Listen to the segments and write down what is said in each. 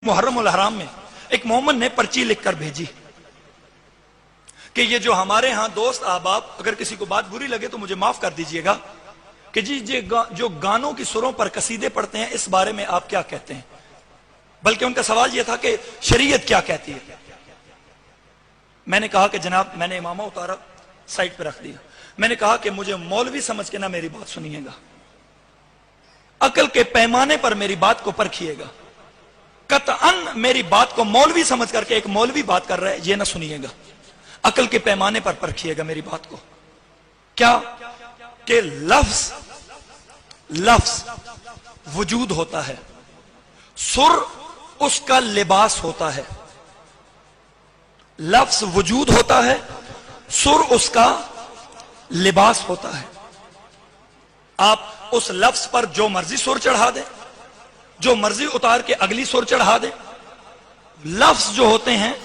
मुहर्रम उल हराम में एक मोमन ने पर्ची लिखकर भेजी कि ये जो हमारे यहां दोस्त अहबाब, अगर किसी को बात बुरी लगे तो मुझे माफ कर दीजिएगा, कि जी जो गानों की सुरों पर कसीदे पढ़ते हैं इस बारे में आप क्या कहते हैं। बल्कि उनका सवाल यह था कि शरीयत क्या कहती है। मैंने कहा कि जनाब, मैंने इमामा उतारा, साइड पे रख दिया। मैंने कहा कि मुझे मौलवी समझ के ना मेरी बात सुनिएगा, अकल के पैमाने पर मेरी बात को परखिएगा। कतअन मेरी बात को मौलवी समझ करके एक मौलवी बात कर रहा है ये ना सुनिएगा, अकल के पैमाने पर परखिएगा मेरी बात को। क्या कि लफ्ज वजूद होता है, सुर उसका लिबास होता है। लफ्ज वजूद होता है, सुर उसका लिबास होता है। आप उस लफ्ज पर जो मर्जी सुर चढ़ा दें, जो मर्जी उतार के अगली सुर चढ़ा दें, लफ्ज जो होते हैं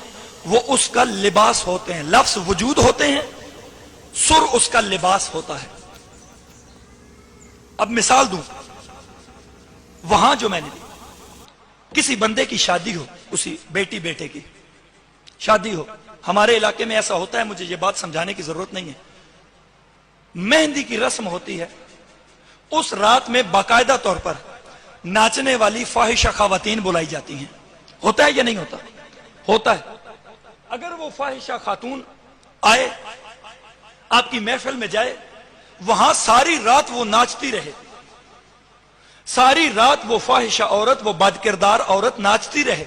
वो उसका लिबास होते हैं। लफ्ज वजूद होते हैं, सुर उसका लिबास होता है। अब मिसाल दूं, वहां जो मैंने दी, किसी बंदे की शादी हो, उसी बेटी बेटे की शादी हो, हमारे इलाके में ऐसा होता है, मुझे यह बात समझाने की जरूरत नहीं है। मेहंदी की रस्म होती है, उस रात में बाकायदा तौर पर नाचने वाली फाहिशा खवातीन बुलाई जाती हैं। होता है या नहीं होता? होता है। अगर वो फाहिशा खातून आए, आपकी महफिल में जाए, वहां सारी रात वो नाचती रहे, सारी रात वो फाहिशा औरत, वो बदकिरदार औरत नाचती रहे,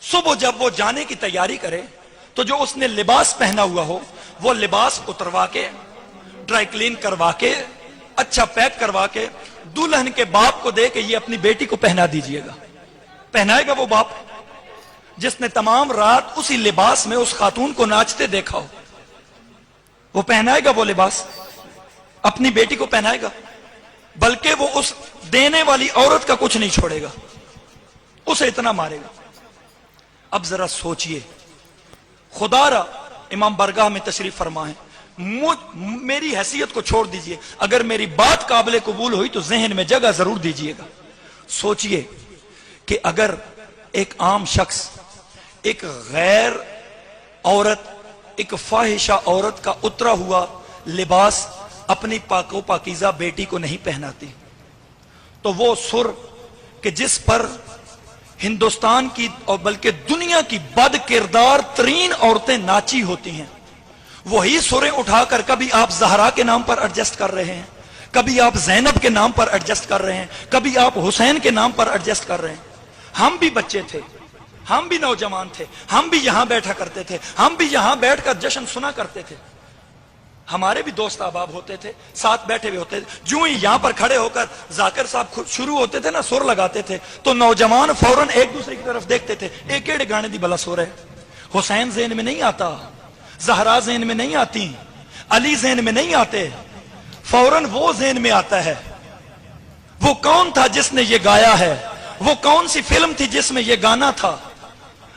सुबह जब वो जाने की तैयारी करे तो जो उसने लिबास पहना हुआ हो वो लिबास उतरवा के, ड्राई क्लीन करवा के, अच्छा पैक करवा के दुल्हन के बाप को दे के ये अपनी बेटी को पहना दीजिएगा। पहनाएगा वो बाप जिसने तमाम रात उसी लिबास में उस खातून को नाचते देखा हो? वो पहनाएगा वो लिबास, अपनी बेटी को पहनाएगा, बल्कि वो उस देने वाली औरत का कुछ नहीं छोड़ेगा, उसे इतना मारेगा। अब जरा सोचिए, खुदारा इमाम बरगाह में तशरीफ फरमा है, मेरी हैसियत को छोड़ दीजिए, अगर मेरी बात काबिल कबूल हुई तो जहन में जगह जरूर दीजिएगा। सोचिए कि अगर एक आम शख्स एक गैर औरत, एक फाहिशा औरत का उतरा हुआ लिबास अपनी पाको पाकीज़ा बेटी को नहीं पहनाती, तो वो सुर कि जिस पर हिंदुस्तान की और बल्कि दुनिया की बद किरदार तरीन औरतें नाची होती हैं, वही सुरें उठाकर कभी आप जहरा के नाम पर एडजस्ट कर रहे हैं, कभी आप जैनब के नाम पर एडजस्ट कर रहे हैं, कभी आप हुसैन के नाम पर एडजस्ट कर रहे हैं। हम भी बच्चे थे, हम भी नौजवान थे, हम भी यहां बैठा करते थे, हम भी यहां बैठकर जश्न सुना करते थे। हमारे भी दोस्त अहबाब होते थे, साथ बैठे हुए होते थे। जो ही यहां पर खड़े होकर जाकिर साहब खुद शुरू होते थे ना, सुर लगाते थे, तो नौजवान फौरन एक दूसरे की तरफ देखते थे, एक केड़े गाने दी भला सुर है? हुसैन ज़हन में नहीं आता, जहरा ज़हन में नहीं आती, अली ज़हन में नहीं आते, फौरन वो ज़हन में आता है, वो कौन था जिसने ये गाया है, वो कौन सी फिल्म थी जिसमें ये गाना था।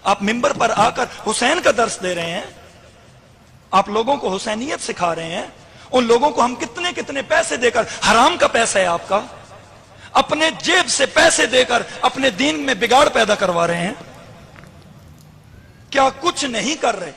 आप मिंबर पर आकर हुसैन का दर्स दे रहे हैं, आप लोगों को हुसैनियत सिखा रहे हैं, उन लोगों को हम कितने कितने पैसे देकर, हराम का पैसा है आपका, अपने जेब से पैसे देकर अपने दीन में बिगाड़ पैदा करवा रहे हैं। क्या कुछ नहीं कर रहे?